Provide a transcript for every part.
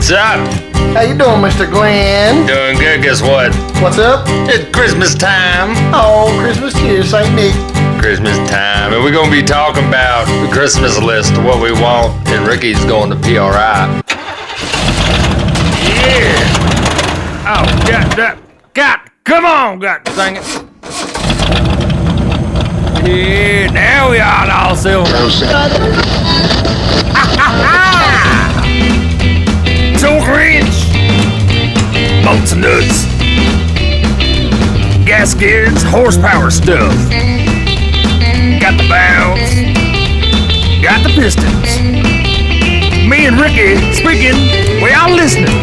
What's up? How you doing, Mr. Glenn? Doing good. Guess what? What's up? It's Christmas time. Oh, Christmas cheer, St. Nick. Christmas time. And we're going to be talking about the Christmas list of what we want. And Ricky's going to PRI. Yeah. Oh, God, come on, God dang it. Yeah, now we are all silver. Soul Ranch, bolts and nuts, gaskets, horsepower stuff. Got the valves, got the pistons. Me and Ricky speaking, we all listening.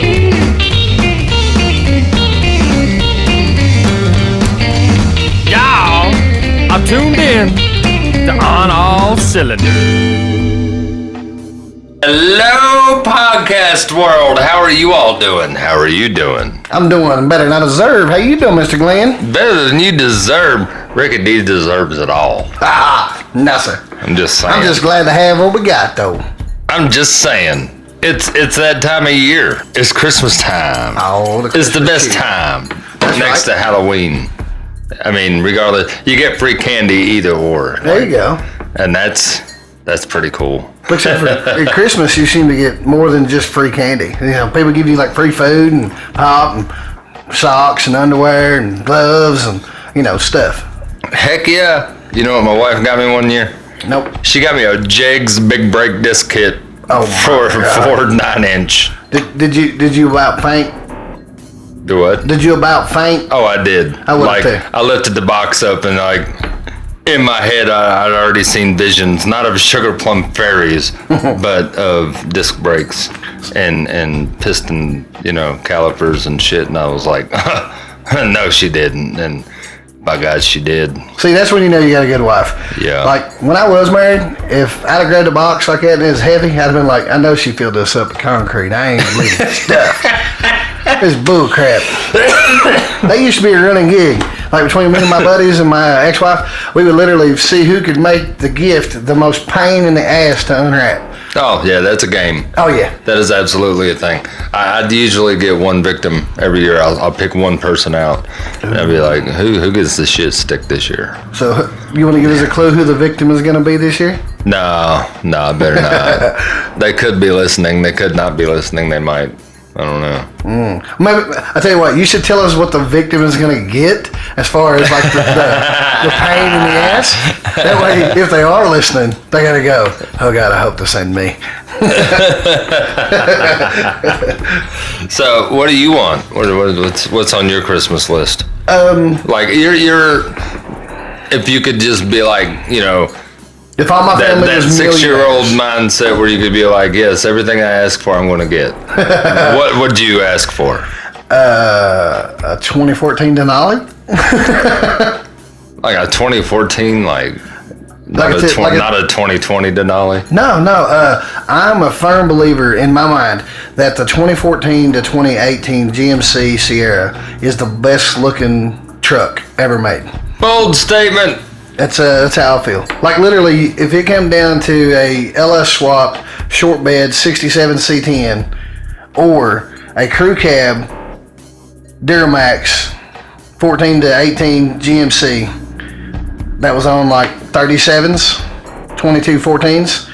Y'all are tuned in to On All Cylinders. Hello, podcast world. How are you all doing? How are you doing? I'm doing better than I deserve. How you doing, Mr. Glenn? Better than you deserve. Ricky D deserves it all. No, sir. I'm just saying. I'm just glad to have what we got, though. I'm just saying. It's that time of year. It's Christmas time. Oh, it's the best time. That's next right. to Halloween. I mean, regardless, you get free candy either or. There you go. And that's pretty cool. Except for at Christmas, you seem to get more than just free candy. You know, people give you like free food and pop and socks and underwear and gloves and, you know, stuff. Heck yeah. You know what my wife got me one year? Nope. She got me a Jegs Big Break disc kit for 9-inch. Did you about faint? Do what? Did you about faint? Oh, I did. I would too. I lifted the box up and in my head, I'd already seen visions, not of sugar plum fairies, but of disc brakes and piston, calipers and shit. And I was like, no, she didn't. And by God, she did. See, that's when you know you got a good wife. Yeah. Like, when I was married, if I'd have grabbed a box like that and it was heavy, I'd have been like, I know she filled this up with concrete. I ain't believing this stuff. It's bull crap. That used to be a running gig. Like, between me and my buddies and my ex-wife, we would literally see who could make the gift the most pain in the ass to unwrap. Oh, yeah, that's a game. Oh, yeah. That is absolutely a thing. I'd usually get one victim every year. I'll pick one person out. And I'd be like, who gets the shit stick this year? So, you want to give us a clue who the victim is going to be this year? No, better not. They could be listening. They could not be listening. They might. I don't know. Maybe, I tell you what, you should tell us what the victim is going to get as far as like the pain in the ass. That way, if they are listening, they got to go, oh God, I hope this ain't me. So, what do you want? What's on your Christmas list? Like if you could just be like, if all my family that was 6-year-old mindset where you could be like, yes, everything I ask for, I'm going to get. What would you ask for? A 2014 Denali. Like a 2014, not a 2020 Denali. No. I'm a firm believer in my mind that the 2014 to 2018 GMC Sierra is the best looking truck ever made. Bold statement. That's how I feel. Like, literally, if it came down to a LS swap short bed 67 C10 or a crew cab Duramax 14 to 18 GMC that was on like 37s, 2214s,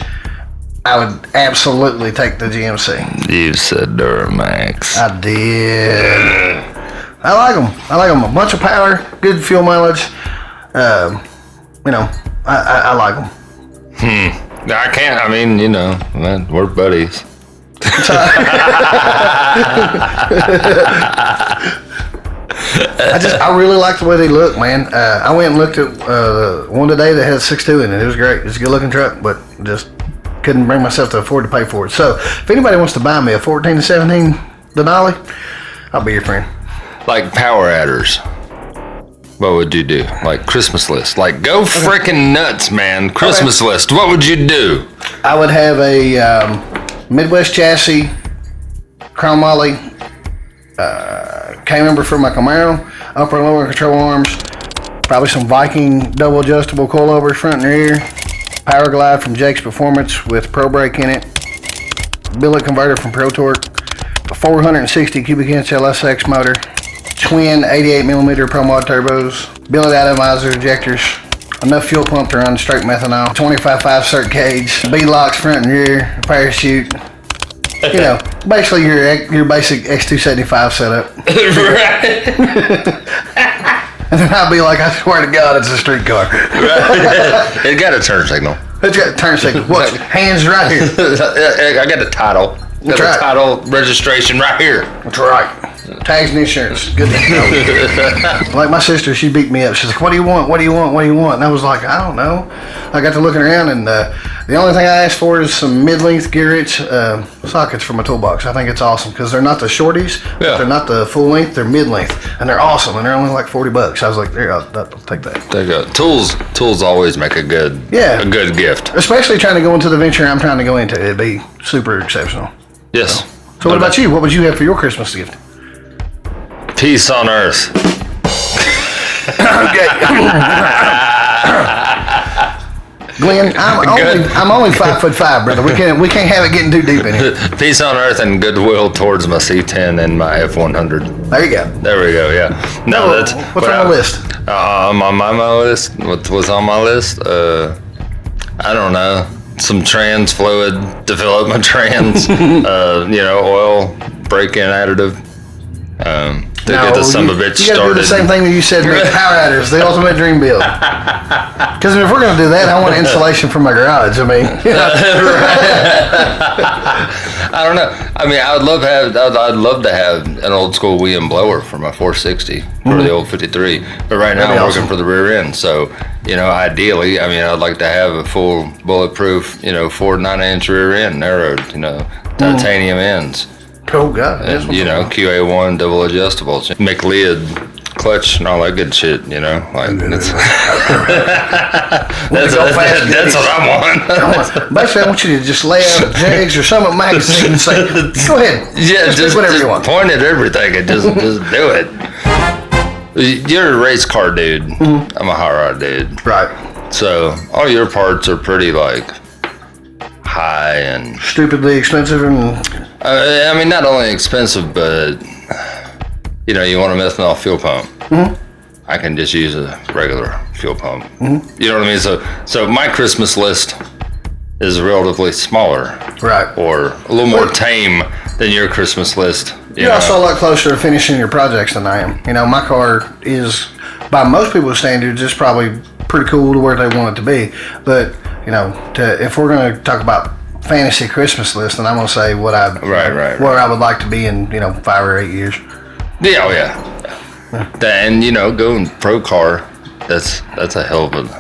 I would absolutely take the GMC. You said Duramax. I did. I like them. A bunch of power, good fuel mileage. I like them. I can't. I mean, we're buddies. I really like the way they look, man. I went and looked at one today that had 6.2 in it. It was great. It's a good looking truck, but just couldn't bring myself to afford to pay for it. So if anybody wants to buy me a 14 to 17 Denali, I'll be your friend. Like power adders. What would you do? Like Christmas list. Like go freaking nuts, man. Christmas list. What would you do? I would have a Midwest chassis, chromoly, K-member for my Camaro, upper and lower control arms, probably some Viking double adjustable coilovers front and rear, power glide from Jake's Performance with Pro Brake in it, billet converter from Pro Torque, a 460 cubic inch LSX motor, twin 88mm Pro Mod turbos, billet atomizer injectors, enough fuel pump to run straight methanol, 25.5 cert cage, B-locks front and rear, parachute. You know, basically your basic X275 setup. Right. And then I'll be like, I swear to God, it's a street car. Right. It got a turn signal. It's got a turn signal. What? Hands right here. I got the title. Got the title registration right here. That's right. Tags and insurance. Good to know. Like my sister, she beat me up. She's like, what do you want? What do you want? What do you want? And I was like, I don't know. I got to looking around, and the only thing I asked for is some mid-length gear-rich sockets for my toolbox. I think it's awesome because they're not the shorties. Yeah. They're not the full length. They're mid-length, and they're awesome. And they're only like $40. I was like, there, I'll take that. There you go. Tools always make a good gift. Especially trying to go into the venture I'm trying to go into. It'd be super exceptional. Yes. So what about you? What would you have for your Christmas gift? Peace on earth. Okay. Glenn, I'm only 5'5", brother. We can't have it getting too deep in here. Peace on earth and goodwill towards my C10 and my F100. There you go. There we go. Yeah. No, that's what's on the list. On my list. What was on my list? I don't know. Some trans fluid to fill up my trans. Oil, break-in additive. To get the son of a bitch started. You gotta do the same thing that you said, make power adders, the ultimate dream build. Because if we're gonna do that, I want insulation for my garage. I mean, I don't know. I mean, I'd love to have an old school William blower for my 460 for the old 53. But right now I'm working for the rear end, so ideally, I mean, I'd like to have a full bulletproof, 4 9-inch rear end, narrowed, titanium ends. Oh God! QA1 double adjustables, McLeod clutch and all that good shit. That's what I want. Basically, I want you to just lay out Jags or some magazine and say, "Go ahead, just whatever you want." Point at everything and just do it. You're a race car dude. Mm-hmm. I'm a hot rod dude. Right. So all your parts are pretty high and stupidly expensive and. I mean, not only expensive, but you want a methanol fuel pump. Mm-hmm. I can just use a regular fuel pump. Mm-hmm. You know what I mean? So my Christmas list is relatively smaller, right? Or a little more tame than your Christmas list. You're also a lot closer to finishing your projects than I am. My car is, by most people's standards, it's probably pretty cool to where they want it to be. But if we're going to talk about fantasy Christmas list, and I'm gonna say where I would like to be in 5 or 8 years. Yeah. And going pro car, that's a hell of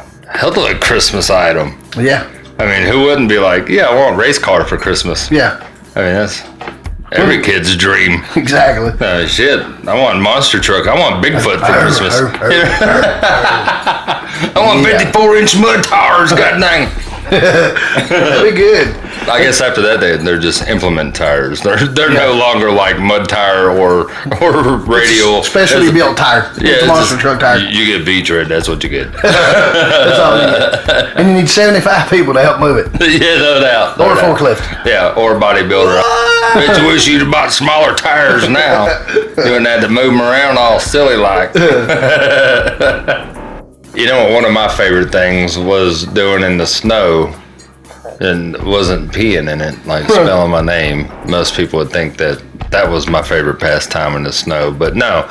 a Christmas item. Yeah. I mean, who wouldn't be like, yeah, I want a race car for Christmas? Yeah. I mean, that's every kid's dream. Exactly. Shit, I want a monster truck. I want Bigfoot for Christmas. I want 54-inch mud tires. God dang. That'd be good. I guess after that they're just implement tires. They're no longer like mud tire or radial. Specially built tire. It's a monster truck tire. You get V-tread. That's what you get. That's all you get. And you need 75 people to help move it. Yeah, no doubt. Or a forklift. Yeah, or a bodybuilder. Bet you wish you'd have bought smaller tires now. You wouldn't have to move them around all silly like. One of my favorite things was doing in the snow and wasn't peeing in it, spelling my name. Most people would think that was my favorite pastime in the snow, but no,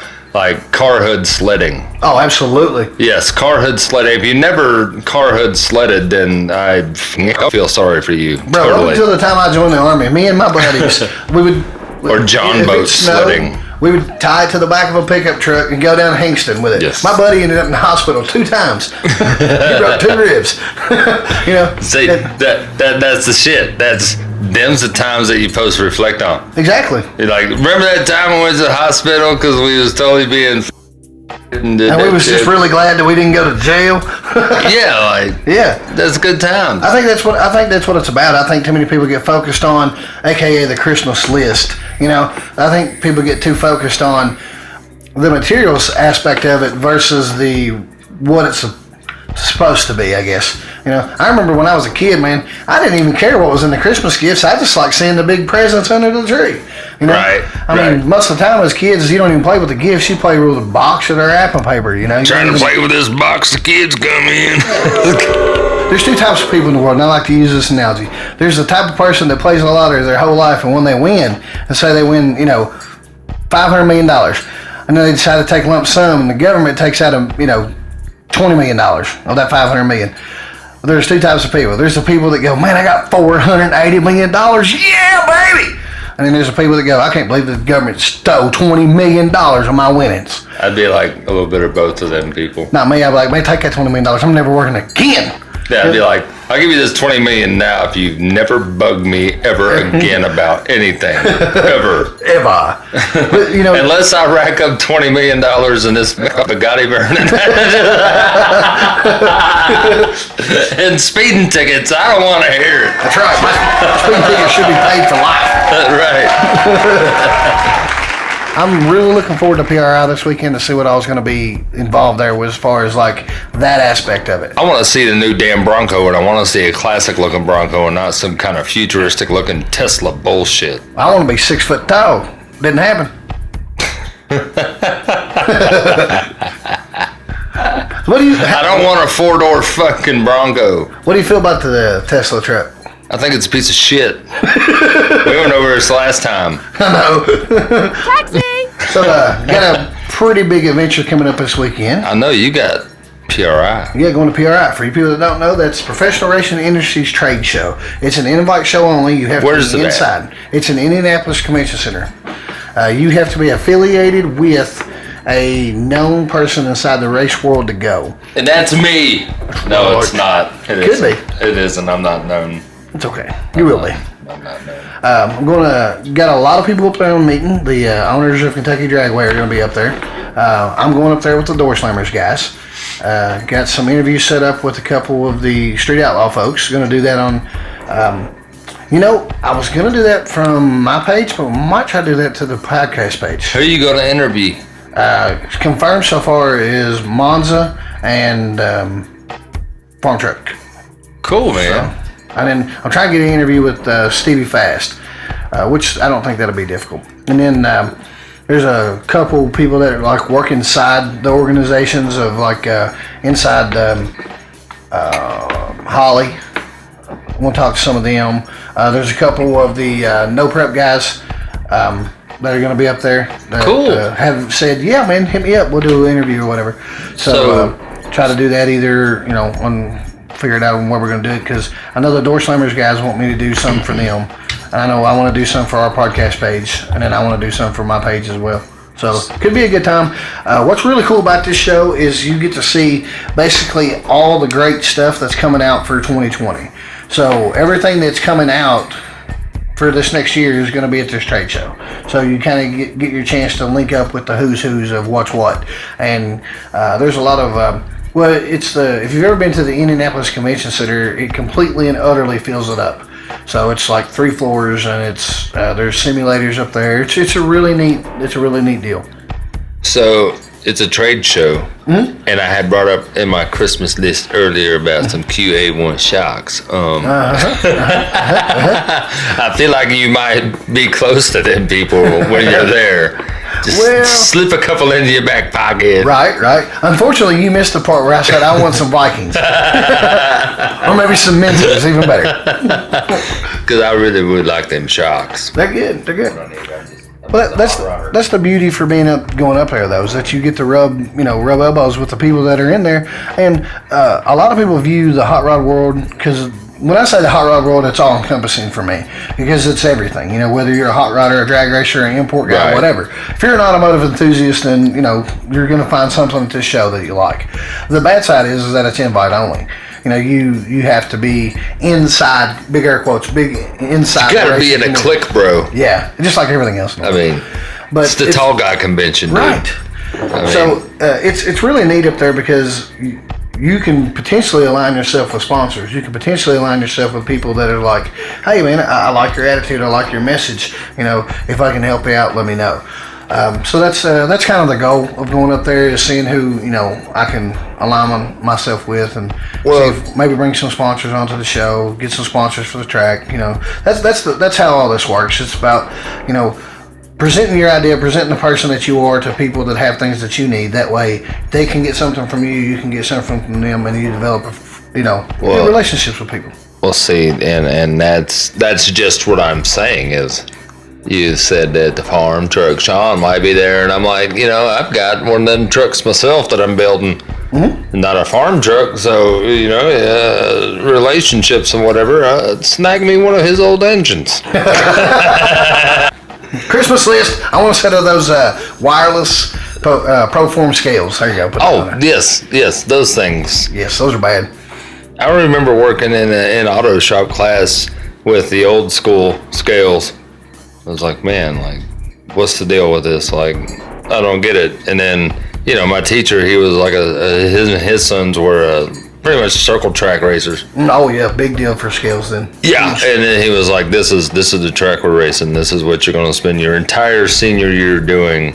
car hood sledding. Oh, absolutely. Yes, car hood sledding. If you never car hood sledded, then I feel sorry for you. Bro, totally. Up until the time I joined the Army, me and my buddies, we would... Or John boat sledding. We would tie it to the back of a pickup truck and go down Hingston with it. Yes. My buddy ended up in the hospital 2 times. He broke 2 ribs. See, that's the shit. Them's the times that you're supposed to reflect on. Exactly. You're like, remember that time we went to the hospital because we was totally being and we was just really glad that we didn't go to jail. Yeah, that's a good time. I think that's what it's about. I think too many people get focused on, aka the Christmas list. I think people get too focused on the materials aspect of it versus what it's supposed to be, I guess. You know, I remember when I was a kid, man, I didn't even care what was in the Christmas gifts. I just like seeing the big presents under the tree. You know, I mean, most of the time as kids, you don't even play with the gifts. You play with a box of their wrapping paper. You know, trying to play with this box. The kids come in. There's two types of people in the world, and I like to use this analogy. There's the type of person that plays the lottery their whole life, and when they win, and say they win, you know, $500 million, and then they decide to take lump sum, and the government takes out $20 million of that $500 million. There's two types of people. There's the people that go, man, I got $480 million. Yeah, baby. And then there's the people that go, I can't believe the government stole $20 million of my winnings. I'd be like a little bit of both of them people. Not me. I'd be like, man, take that $20 million. I'm never working again. Yeah, I'd be like, I'll give you this $20 million now if you never bug me ever again about anything. Ever. But, you know, unless I rack up $20 million in this Bugatti burning. And speeding tickets, I don't want to hear it. That's right. My speeding ticket should be paid for life. Right. I'm really looking forward to PRI this weekend to see what all's going to be involved there as far as like that aspect of it. I want to see the new damn Bronco, and I want to see a classic looking Bronco and not some kind of futuristic looking Tesla bullshit. I want to be 6 foot tall. Didn't happen. I don't want a 4-door fucking Bronco. What do you feel about the Tesla truck? I think it's a piece of shit. We went over this last time. I know. Taxi! So, got a pretty big adventure coming up this weekend. I know you got PRI. Yeah, going to PRI. For you people that don't know, that's Professional Racing Industries Trade Show. It's an invite show only. You have Where's to be inside. It's in Indianapolis Convention Center. You have to be affiliated with a known person inside the race world to go. And that's me. No, it's not. It could isn't. It isn't. I'm not known. It's okay. You will be. I'm not known. I'm got a lot of people up there on the meeting. The owners of Kentucky Dragway are going to be up there. I'm going up there with the Door Slammers guys. Got some interviews set up with a couple of the Street Outlaw folks. Going to do that on. I was going to do that from my page, but we might try to do that to the podcast page. Who are you going to interview? Confirmed so far is Monza and Farm Truck. Cool, man. And then I'm trying to get an interview with Stevie Fast, which I don't think that'll be difficult. And then there's a couple people that are like work inside the organizations of like inside Holly. I want to talk to some of them. There's a couple of the No Prep guys that are going to be up there. That, cool. Have said, yeah, man, hit me up. We'll do an interview or whatever. So try to do that either, figure it out on where we're going to do it, because I know the Door Slammers guys want me to do something for them, and I know I want to do something for our podcast page, and then I want to do something for my page as well. So could be a good time. What's really cool about this show is you get to see basically all the great stuff that's coming out for 2020. So everything that's coming out for this next year is going to be at this trade show. So you kind of get your chance to link up with the who's who's of what's what. And there's a lot of if you've ever been to the Indianapolis Convention Center, it completely and utterly fills it up. So it's like 3 floors, and it's there's simulators up there. It's a really neat deal. So it's a trade show, and I had brought up in my Christmas list earlier about some QA1 shocks. I feel like you might be close to them people when you're there. Just slip a couple into your back pocket. Right. Unfortunately, you missed the part where I said I want some Vikings. Or maybe some Mentos, even better. Because I really would like them shocks. They're good. But that's the beauty for going up there, though, is that you get to rub elbows with the people that are in there. And a lot of people view the hot rod world, because when I say the hot rod world, it's all encompassing for me, because it's everything. Whether you're a hot rodder, a drag racer, an import guy, right, whatever. If you're an automotive enthusiast, then you're going to find something at this show that you like. The bad side is that it's invite only. You have to be inside, big air quotes, big inside. You got to be in a clique, bro. Yeah, just like everything else. But it's the tall guy convention, dude. Right. It's really neat up there, because you can potentially align yourself with sponsors. You can potentially align yourself with people that are like, hey, man, I like your attitude. I like your message. If I can help you out, let me know. So that's kind of the goal of going up there, is seeing who I can align myself with, and see if maybe bring some sponsors onto the show, get some sponsors for the track. That's how all this works. It's about presenting your idea, presenting the person that you are to people that have things that you need. That way, they can get something from you, you can get something from them, and you develop good relationships with people. Well, see, and that's just what I'm saying is. You said that the farm truck Sean might be there, and I'm like, I've got one of them trucks myself that I'm building. Mm-hmm. Not a farm truck, so relationships and whatever. Snag me one of his old engines. Christmas list. I want a set of those wireless Proform scales. There you go. Yes, those things. Yes, those are bad. I remember working in an auto shop class with the old school scales. I was like, man, what's the deal with this? I don't get it. And then, my teacher, he was like his sons were pretty much circle track racers. Oh yeah, big deal for scales then. Yeah, and then he was like, this is the track we're racing. This is what you're going to spend your entire senior year doing,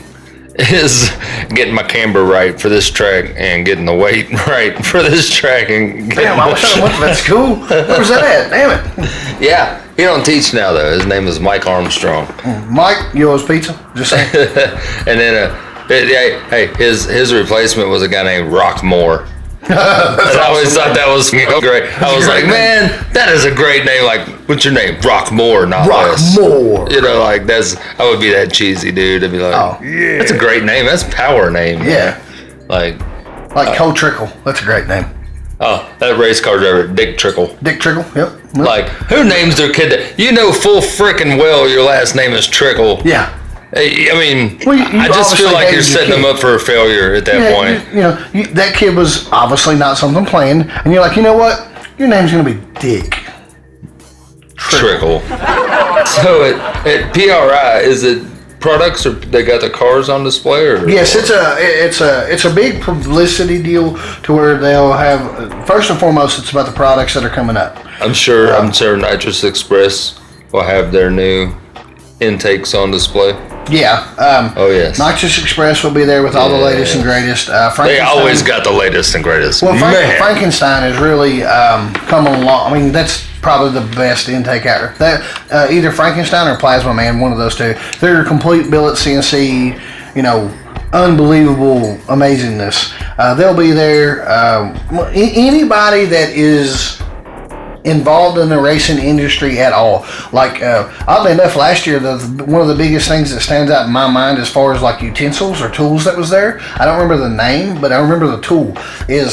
is getting my camber right for this track and getting the weight right for this track. And damn, I wish I went to that school. Where was that at? Damn it. Yeah. He don't teach now though. His name is Mike Armstrong. Mike, you owe us pizza. Just saying. And then, his replacement was a guy named Rock Moore. I always thought that was great. I was like, man, that is a great name. What's your name? Rock Moore, not Rock Moore. I would be that cheesy dude. I'd be like, oh yeah, that's a great name. That's a power name. Yeah. Man. Like Cole Trickle. That's a great name. Oh, that race car driver, Dick Trickle. Dick Trickle, yep. Who names their kid that? Full frickin' well your last name is Trickle. Yeah. I mean, I just feel like you're setting them up for a failure at that point. That kid was obviously not something planned, and you're like, you know what? Your name's going to be Dick Trickle. So at PRI, is it products, or they got the cars on display? Or yes, it's a big publicity deal to where they'll have, first and foremost, it's about the products that are coming up. I'm sure Nitrous Express will have their new intakes on display. Yeah. Oh yes. Nitrous Express will be there with all the latest and greatest. They always got the latest and greatest. Well, Frankenstein has really come along. I mean, that's probably the best intake out there. That either Frankenstein or Plasma Man, one of those two. They're a complete billet CNC. Unbelievable amazingness. They'll be there. Anybody that is involved in the racing industry at all. Oddly enough, last year, one of the biggest things that stands out in my mind as far as utensils or tools that was there, I don't remember the name, but I remember the tool, it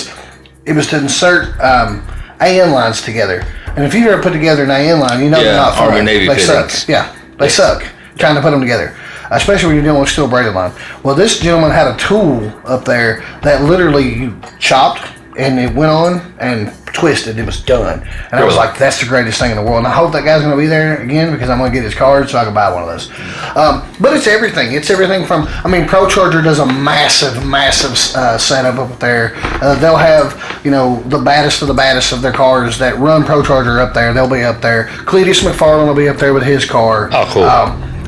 was to insert AN lines together. And if you've ever put together an AN line, they're not fun. Army Navy they suck. Yeah, they suck trying to put them together. Especially when you're dealing with steel braided line. Well, this gentleman had a tool up there that literally you chopped and it went on and twisted. It was done. And I was like, that's the greatest thing in the world. And I hope that guy's going to be there again, because I'm going to get his card so I can buy one of those. But it's everything. It's everything from, Pro Charger does a massive setup up there. They'll have, the baddest of the baddest of their cars that run Pro Charger up there. They'll be up there. Cletus McFarland will be up there with his car. Oh, cool.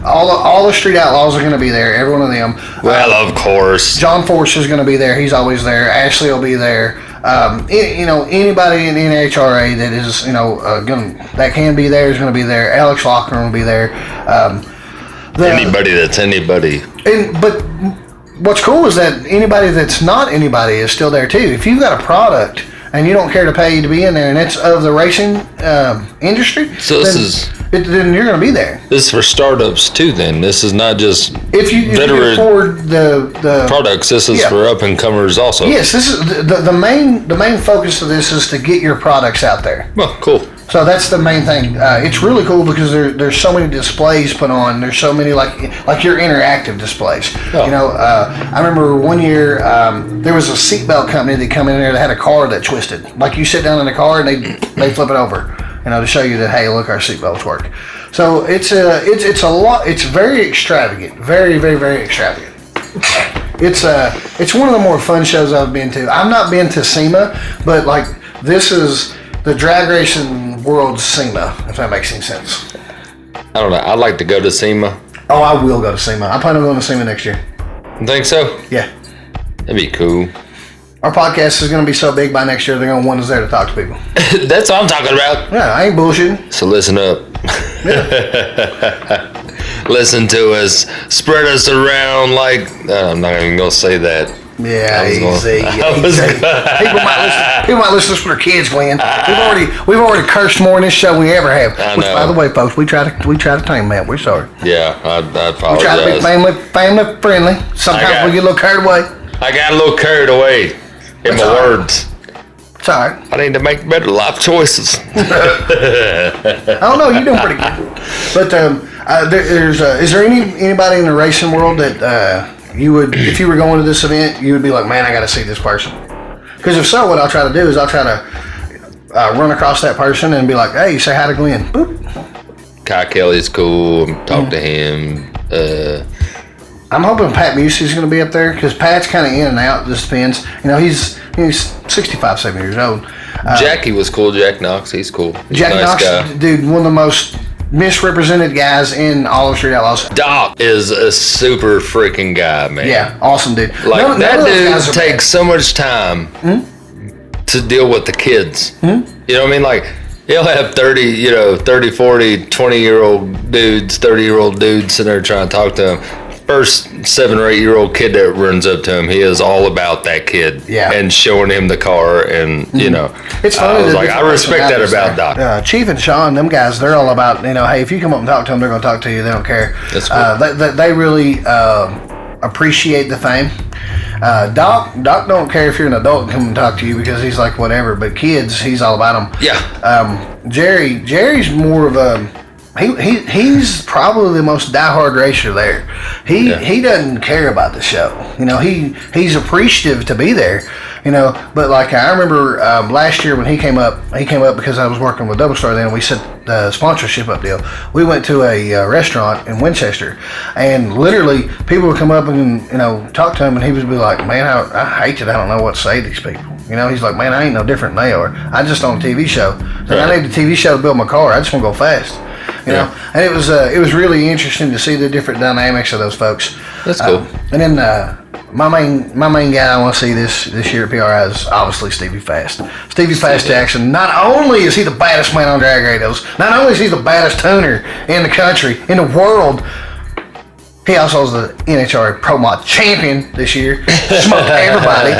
All the Street Outlaws are going to be there. Every one of them. Well, of course. John Force is going to be there. He's always there. Ashley will be there. Anybody in NHRA that is, that can be there is going to be there. Alex Lochner will be there. Anybody that's anybody. But what's cool is that anybody that's not anybody is still there too. If you've got a product and you don't care to pay to be in there, and it's of the racing industry, so then you're going to be there. This is for startups too. Then this is not just if you can afford the products. This is for up and comers also. Yes, this is the main focus of this is to get your products out there. Well, cool. So that's the main thing. It's really cool because there's so many displays put on. There's so many like your interactive displays. Oh. I remember one year there was a seatbelt company that come in there that had a car that twisted. Like you sit down in the car and they flip it over, to show you that, hey, look, our seatbelts work. So it's a lot. It's very extravagant, very very very extravagant. It's one of the more fun shows I've been to. I've not been to SEMA, but this is the drag racing world SEMA, if that makes any sense. I don't know. I'd like to go to SEMA. Oh, I will go to SEMA. I plan on going to SEMA next year. You think so? Yeah. That'd be cool. Our podcast is going to be so big by next year, they're going to want us there to talk to people. That's what I'm talking about. Yeah, I ain't bullshitting. So listen up. Yeah. Listen to us. Spread us around like... I'm not even going to say that. Yeah, easy. People might listen to us for their kids, Glenn. We've already cursed more in this show than we ever have. I know. Which, by the way, folks, we try to tame that. We're sorry. Yeah, I apologize. We try to be family friendly. Sometimes we get a little carried away. I got a little carried away in my words. It's all right. I need to make better life choices. I don't know. You're doing pretty good. But is there anybody in the racing world that you would, if you were going to this event, you would be like, man, I got to see this person? Because if so, what I'll try to do is I'll try to run across that person and be like, hey, say hi to Glenn. Boop. Kai Kelly's cool. Talk to him. I'm hoping Pat Busey's going to be up there because Pat's kind of in and out. Just depends. You know, he's 65, 70 years old. Jackie was cool. Jack Knox, he's cool. He's Jack a nice Knox, guy. dude, one of the most misrepresented guys in all of Street Outlaws. Doc is a super freaking guy, man. Yeah, awesome dude. Like that dude takes so much time to deal with the kids. You know what I mean? Like he'll have 30, 40, 20-year-old dudes, 30-year-old dudes sitting there trying to talk to him. First 7 or 8 year old kid that runs up to him, he is all about that kid. Yeah. And showing him the car, and you know, it's funny. I was like, I respect that about Doc. Chief and Sean, them guys, they're all about, you know, hey, if you come up and talk to them, they're going to talk to you. They don't care. That's cool. They really appreciate the fame. Doc don't care if you're an adult and come and talk to you because he's like whatever. But kids, he's all about them. Yeah. Jerry's more of a. He's probably the most diehard racer there. He doesn't care about the show. You know, he's appreciative to be there. You know, but like I remember last year when he came up because I was working with Double Star then, and we set the sponsorship up deal. We went to a restaurant in Winchester, and literally people would come up and, you know, talk to him, and he would be like, man, I hate it. I don't know what to say to these people. You know, he's like, man, I ain't no different than they are. I just on a TV show. Right. I need a TV show to build my car. I just want to go fast. You know, and it was really interesting to see the different dynamics of those folks. That's cool. And then my main guy I want to see this year at PRI is obviously Stevie Fast. Stevie Fast Jackson. Not only is he the baddest man on drag radios, not only is he the baddest tuner in the country, in the world, he also is the NHRA Pro Mod champion this year. Smoked everybody.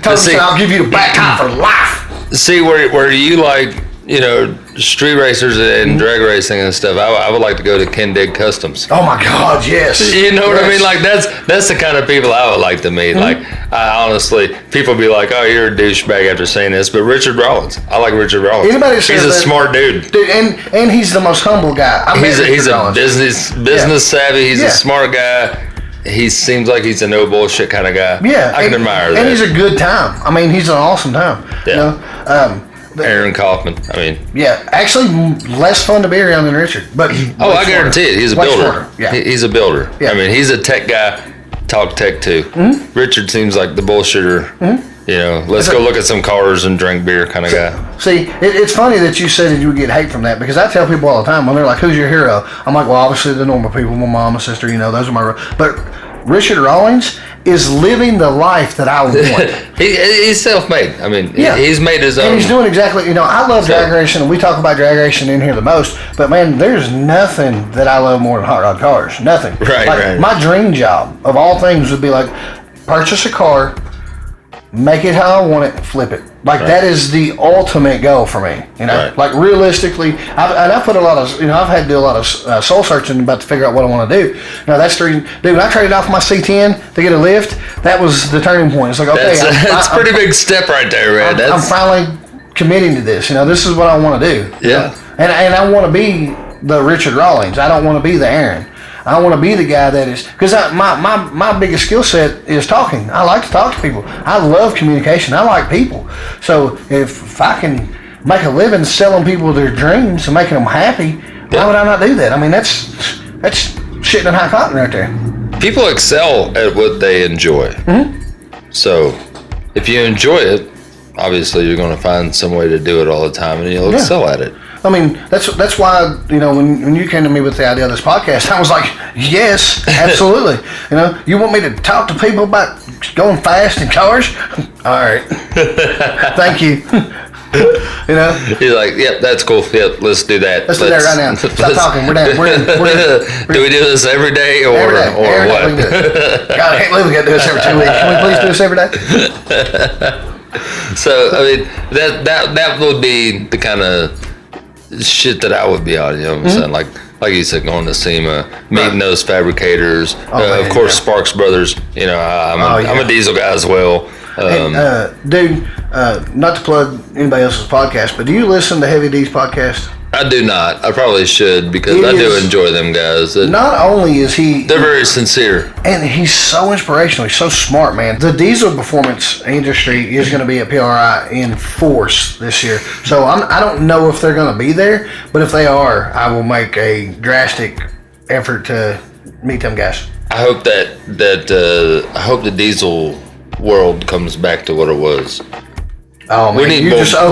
Told him, I'll give you the back tie for life. See where you like, you know, street racers and drag racing and stuff. I would like to go to Ken Dig Customs. Oh my God, yes. You know what I mean? Like that's the kind of people I would like to meet. Like I honestly, people be like, "Oh, you're a douchebag," after saying this, but Richard Rollins, I like Richard Rollins. He's a smart dude, and he's the most humble guy. He's a business savvy. He's a smart guy. He seems like he's a no bullshit kind of guy. Yeah, I can admire that. And he's a good time. I mean, he's an awesome time. Yeah. You know? Aaron Kaufman. I mean, yeah, actually less fun to be around than Richard. But I guarantee it. He's a builder. Yeah. He's a builder. Yeah. I mean, he's a tech guy. Talk tech too. Richard seems like the bullshitter. You know, let's go look at some cars and drink beer kind of guy. See, it's funny that you said that you would get hate from that because I tell people all the time when they're like, "Who's your hero?" I'm like, "Well, obviously the normal people, my mom, my sister. You know, those are my." But Richard Rawlings is living the life that I want. He's self-made. I mean, he's made his own. And he's doing exactly, you know, I love drag racing, and we talk about drag racing in here the most, but man, there's nothing that I love more than hot rod cars. Nothing. Right. My dream job of all things would be like, purchase a car, make it how I want it, and flip it. Like that is the ultimate goal for me. You know, like realistically, I've put a lot of, you know, I've had to do a lot of soul searching about to figure out what I want to do. Now that's the reason, dude. When I traded off my C10 to get a lift, that was the turning point. It's like, okay, that's a pretty big step right there, man. I'm finally committing to this. You know, this is what I want to do. Yeah. And I want to be the Richard Rawlings. I don't want to be the Aaron. I want to be the guy that is, because my biggest skill set is talking. I like to talk to people. I love communication. I like people. So if I can make a living selling people their dreams and making them happy, why would I not do that? I mean, that's shitting in high cotton right there. People excel at what they enjoy. So if you enjoy it, obviously you're going to find some way to do it all the time, and you'll excel at it. I mean, that's why, you know, when you came to me with the idea of this podcast, I was like, yes, absolutely. You know, you want me to talk to people about going fast in cars? All right. Thank you. You know? He's like, yep, that's cool. Yep, let's do that. Let's do that right now. Stop talking. We're done. We're in. Do we do this every day or every day. Or every what? Day we can do it. God, I can't believe we got to do this every 2 weeks. Can we please do this every day? So, I mean, that would be the kind of shit that I would be on, you know what I'm saying? Like you said, going to SEMA, meeting those fabricators. Of course, Sparks Brothers, you know, I'm a diesel guy as well. Dude, not to plug anybody else's podcast, but do you listen to Heavy D's podcast? I do not. I probably should, because I do enjoy them guys. Not only is they're very sincere, and he's so inspirational. He's so smart, man. The diesel performance industry is going to be at PRI in force this year. So I don't know if they're going to be there, but if they are, I will make a drastic effort to meet them guys. I hope I hope the diesel world comes back to what it was. Oh man,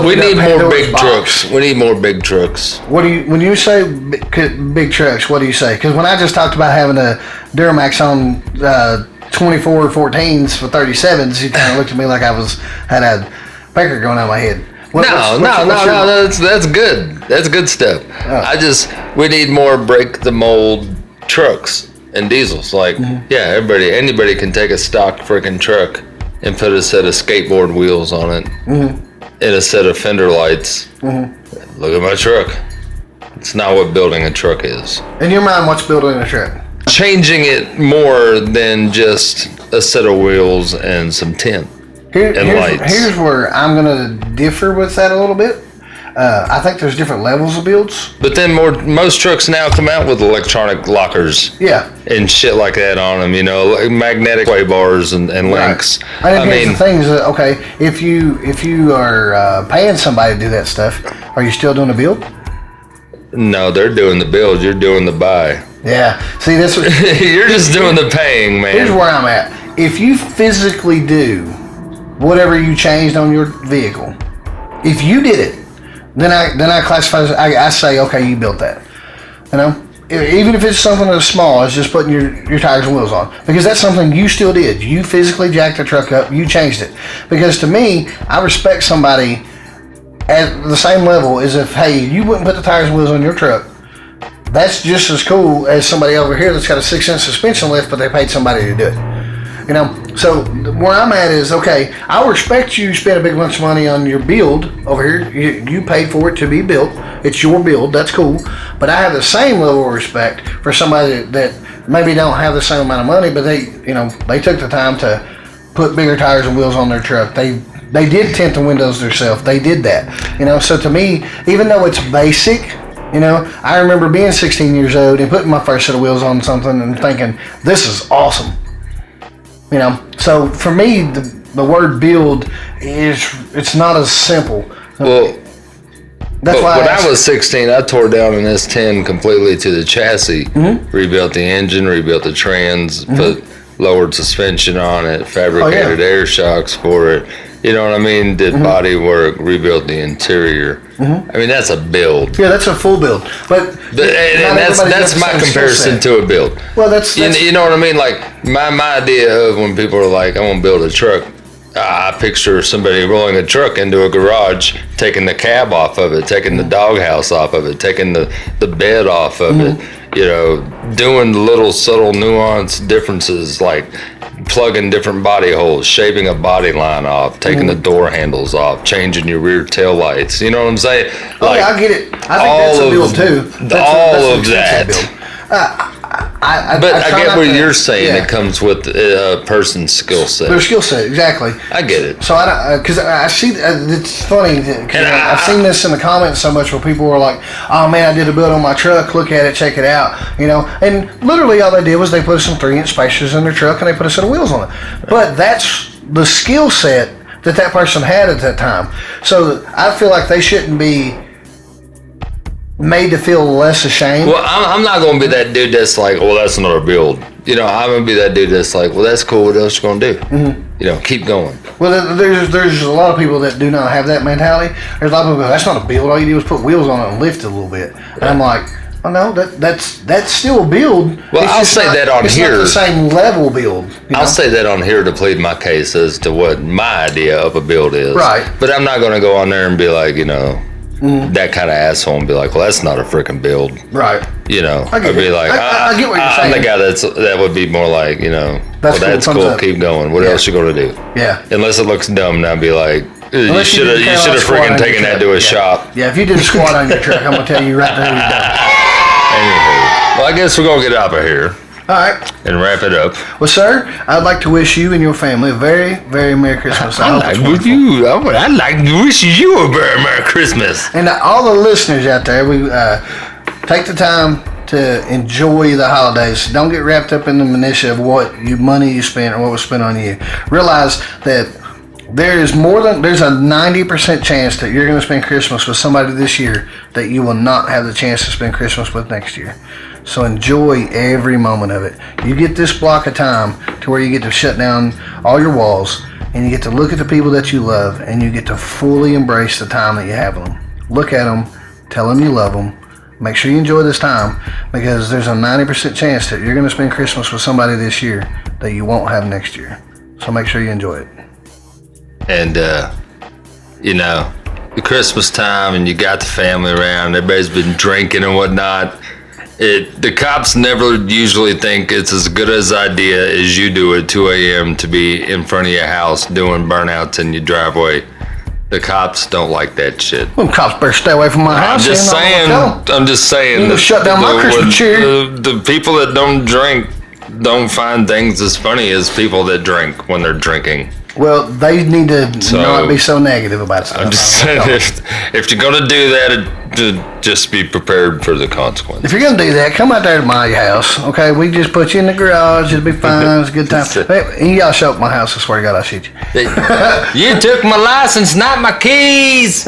we need more big trucks. We need more big trucks. When you say big trucks, what do you say? Because when I just talked about having a Duramax on 24 14s for 37s, you kind of looked at me like I had a pecker going out of my head. No, that's good. That's good stuff. Oh. We need more break the mold trucks and diesels. Like, anybody can take a stock freaking truck and put a set of skateboard wheels on it and a set of fender lights. Look at my truck. It's not what building a truck is. In your mind, what's building a truck? Changing it more than just a set of wheels and some tint and lights. Here's where I'm going to differ with that a little bit. I think there's different levels of builds. But then most trucks now come out with electronic lockers. Yeah. And shit like that on them, you know, like magnetic sway bars and links. Right. I mean, the thing is that, okay, if you are paying somebody to do that stuff, are you still doing the build? No, they're doing the build. You're doing the buy. Yeah. See, that's what... You're just doing the paying, man. Here's where I'm at. If you physically do whatever you changed on your vehicle, if you did it, then I classify as, I say, okay, you built that. You know? Even if it's something that's small, it's just putting your tires and wheels on. Because that's something you still did. You physically jacked the truck up. You changed it. Because to me, I respect somebody at the same level as if, hey, you wouldn't put the tires and wheels on your truck. That's just as cool as somebody over here that's got a 6-inch suspension lift, but they paid somebody to do it. You know, so where I'm at is, okay, I respect you spent a big bunch of money on your build over here. You paid for it to be built. It's your build. That's cool. But I have the same level of respect for somebody that maybe don't have the same amount of money, but they took the time to put bigger tires and wheels on their truck. They did tint the windows themselves. They did that. You know, so to me, even though it's basic, you know, I remember being 16 years old and putting my first set of wheels on something and thinking, this is awesome. You know, so for me, the word build it's not as simple. Well, that's why when I was 16, I tore down an S10 completely to the chassis, rebuilt the engine, rebuilt the trans, put lowered suspension on it, fabricated air shocks for it. You know what I mean? Did body work, rebuilt the interior. I mean, that's a build. Yeah, that's a full build. But that's my comparison to a build. Well, that's you know what I mean? Like my idea of when people are like, I want to build a truck, I picture somebody rolling a truck into a garage, taking the cab off of it, taking the doghouse off of it, taking the bed off of it. You know, doing little subtle nuance differences like plugging different body holes, shaving a body line off, taking the door handles off, changing your rear tail lights. You know what I'm saying? Like, I get it. I think that's a build too. All of that. I get what you're saying. Yeah. It comes with a person's skill set. Their skill set, exactly. I get it. So because I see, it's funny because I've seen this in the comments so much where people were like, "Oh man, I did a build on my truck. Look at it, check it out." You know, and literally all they did was they put some 3-inch spacers in their truck and they put a set of wheels on it. But that's the skill set that person had at that time. So I feel like they shouldn't be made to feel less ashamed. Well, I'm not going to be that dude that's like, well, that's another build. You know, I'm going to be that dude that's like, well, that's cool. What else you going to do? keep going. Well, there's a lot of people that do not have that mentality. There's a lot of people go, that's not a build. All you do is put wheels on it and lift it a little bit. And I'm like, oh no, that's still a build. Well, I'll say that on here. It's not the same level build. I'll say that on here to plead my case as to what my idea of a build is. Right. But I'm not going to go on there and be like, that kind of asshole and be like, well, that's not a freaking build. Right. I'd be like, I get what you're saying. I'm the guy that would be more like, that's cool. Keep going. What else you going to do? Yeah. Unless it looks dumb, and I'd be like, you should have freaking taken that to a shop. Yeah, if you did a squat on your truck, I'm going to tell you right there you're done. Anywho, well, I guess we're going to get out of here. All right. And wrap it up. Well, sir, I'd like to wish you and your family a very, very Merry Christmas. I'd like to wish you a very Merry Christmas. And all the listeners out there, we take the time to enjoy the holidays. Don't get wrapped up in the minutiae of what money you spent or what was spent on you. Realize that there's a 90% chance that you're going to spend Christmas with somebody this year that you will not have the chance to spend Christmas with next year. So enjoy every moment of it. You get this block of time to where you get to shut down all your walls and you get to look at the people that you love and you get to fully embrace the time that you have with them. Look at them, tell them you love them. Make sure you enjoy this time because there's a 90% chance that you're going to spend Christmas with somebody this year that you won't have next year. So make sure you enjoy it. And, the Christmas time and you got the family around, everybody's been drinking and whatnot. The cops never usually think it's as good as idea as you do at 2 a.m. to be in front of your house doing burnouts in your driveway. The cops don't like that shit. Well, cops better stay away from my house. I'm just saying. You shut down my Christmas tree. The people that don't drink don't find things as funny as people that drink when they're drinking. Well, they need to not be so negative about stuff. I'm just saying, if you're going to do that, just be prepared for the consequences. If you're going to do that, come out there to my house, okay? We just put you in the garage. It'll be fine. It's a good time. Hey, y'all show up at my house. I swear to God, I'll shoot you. You took my license, not my keys.